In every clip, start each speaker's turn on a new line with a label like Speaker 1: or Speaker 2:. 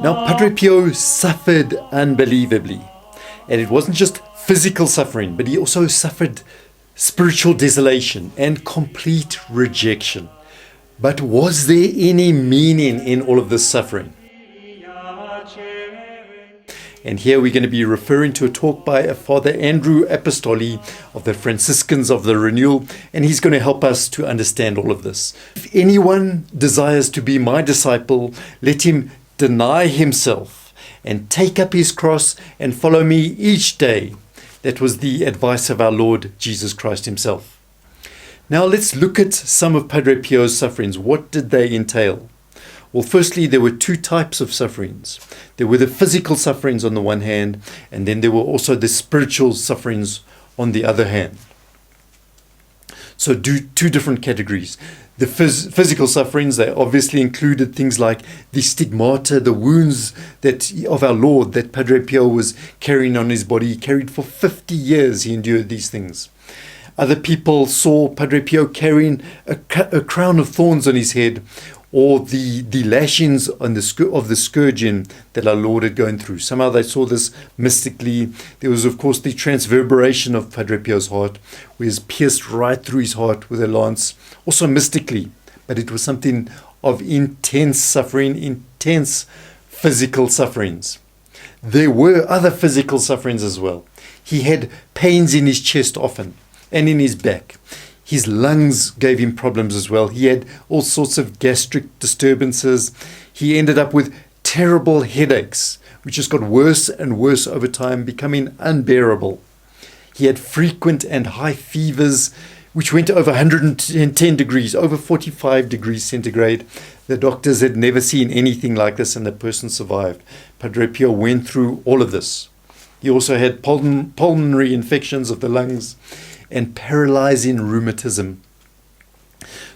Speaker 1: Now, Padre Pio suffered unbelievably. And it wasn't just physical suffering, but he also suffered spiritual desolation and complete rejection. But was there any meaning in all of this suffering? And here we're going to be referring to a talk by Father Andrew Apostoli of the Franciscans of the Renewal, and he's going to help us to understand all of this. If anyone desires to be my disciple, let him deny himself and take up his cross and follow me each day. That was the advice of our Lord Jesus Christ himself. Now let's look at some of Padre Pio's sufferings. What did they entail? Well, firstly, there were two types of sufferings. There were the physical sufferings on the one hand, and then there were also the spiritual sufferings on the other hand. So two different categories. The physical sufferings, they obviously included things like the stigmata, the wounds of our Lord that Padre Pio was carrying on his body. He carried for 50 years, he endured these things. Other people saw Padre Pio carrying a crown of thorns on his head, or the lashings of the scourging that our Lord had gone through. Somehow they saw this mystically. There was, of course, the transverberation of Padre Pio's heart, where he was pierced right through his heart with a lance, also mystically. But it was something of intense suffering, intense physical sufferings. There were other physical sufferings as well. He had pains in his chest often, and in his back. His lungs gave him problems as well. He had all sorts of gastric disturbances. He ended up with terrible headaches, which just got worse and worse over time, becoming unbearable. He had frequent and high fevers, which went over 110 degrees, over 45 degrees centigrade. The doctors had never seen anything like this, and the person survived. Padre Pio went through all of this. He also had pulmonary infections of the lungs and paralyzing rheumatism.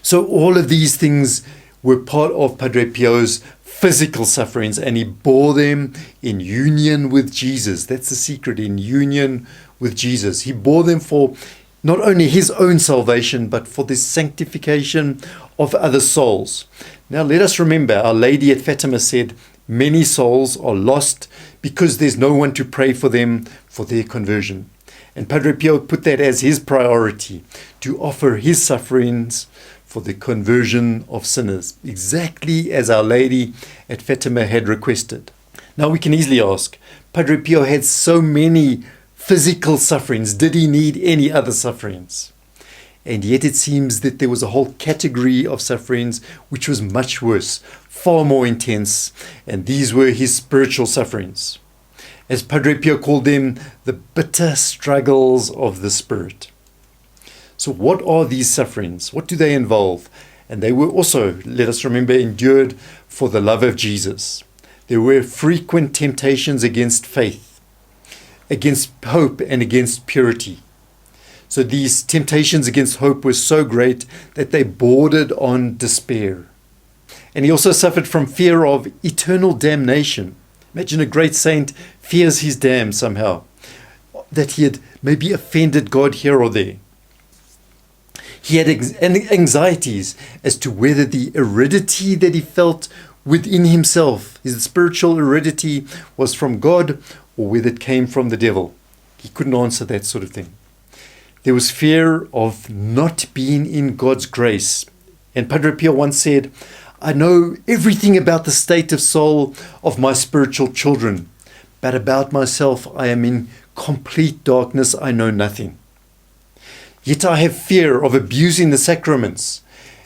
Speaker 1: So all of these things were part of Padre Pio's physical sufferings, and he bore them in union with Jesus. That's the secret, in union with Jesus. He bore them for not only his own salvation, but for the sanctification of other souls. Now let us remember, Our Lady at Fatima said, many souls are lost because there's no one to pray for them for their conversion. And Padre Pio put that as his priority, to offer his sufferings for the conversion of sinners, exactly as Our Lady at Fatima had requested. Now we can easily ask, Padre Pio had so many physical sufferings, did he need any other sufferings? And yet it seems that there was a whole category of sufferings which was much worse, far more intense, and these were his spiritual sufferings. As Padre Pio called them, the bitter struggles of the spirit. So what are these sufferings? What do they involve? And they were also, let us remember, endured for the love of Jesus. There were frequent temptations against faith, against hope, and against purity. So these temptations against hope were so great that they bordered on despair. And he also suffered from fear of eternal damnation. Imagine a great saint fears he's damned somehow, that he had maybe offended God here or there. He had anxieties as to whether the aridity that he felt within himself, his spiritual aridity, was from God or whether it came from the devil. He couldn't answer that sort of thing. There was fear of not being in God's grace. And Padre Pio once said, I know everything about the state of soul of my spiritual children, but about myself I am in complete darkness, I know nothing. Yet I have fear of abusing the sacraments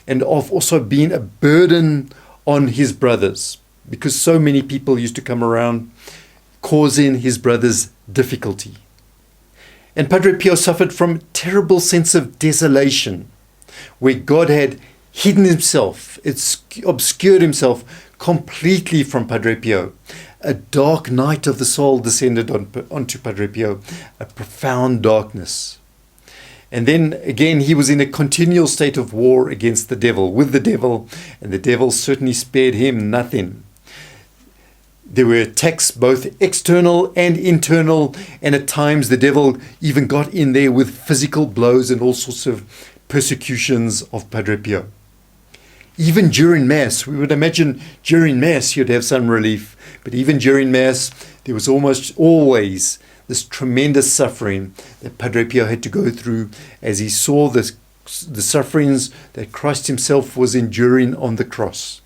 Speaker 1: and of also being a burden on his brothers, because so many people used to come around causing his brothers difficulty. And Padre Pio suffered from a terrible sense of desolation, where God had hidden himself, obscured himself completely from Padre Pio. A dark night of the soul descended onto Padre Pio, a profound darkness. And then again, he was in a continual state of war against the devil, with the devil, and the devil certainly spared him nothing. There were attacks, both external and internal, and at times the devil even got in there with physical blows and all sorts of persecutions of Padre Pio. Even during Mass, we would imagine during Mass you'd have some relief, but even during Mass there was almost always this tremendous suffering that Padre Pio had to go through as he saw the sufferings that Christ himself was enduring on the cross.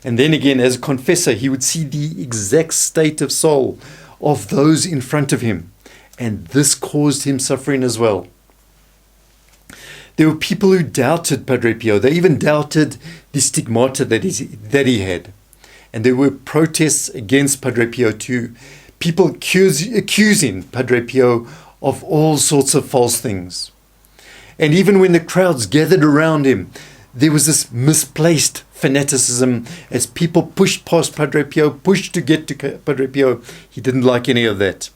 Speaker 1: And then again, as a confessor, he would see the exact state of soul of those in front of him, and this caused him suffering as well. There were people who doubted Padre Pio. They even doubted the stigmata that he had. And there were protests against Padre Pio too. People accusing Padre Pio of all sorts of false things. And even when the crowds gathered around him, there was this misplaced fanaticism as people pushed past Padre Pio, pushed to get to Padre Pio. He didn't like any of that.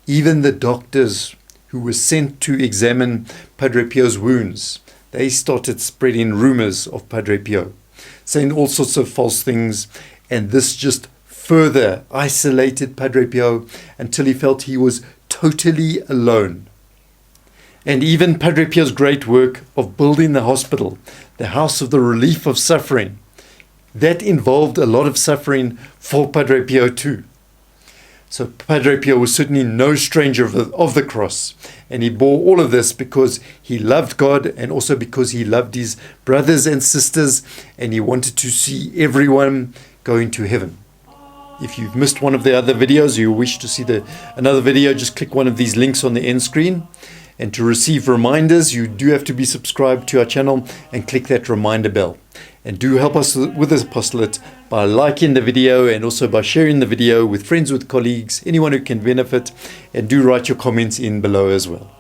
Speaker 1: Even the doctors who were sent to examine Padre Pio's wounds, they started spreading rumors of Padre Pio, saying all sorts of false things, and this just further isolated Padre Pio until he felt he was totally alone. And even Padre Pio's great work of building the hospital, the house of the relief of suffering, that involved a lot of suffering for Padre Pio too. So Padre Pio was certainly no stranger of the cross, and he bore all of this because he loved God and also because he loved his brothers and sisters, and he wanted to see everyone going to heaven. If you've missed one of the other videos, or you wish to see another video, just click one of these links on the end screen. And to receive reminders, you do have to be subscribed to our channel and click that reminder bell. And do help us with this apostolate by liking the video and also by sharing the video with friends, with colleagues, anyone who can benefit. And do write your comments in below as well.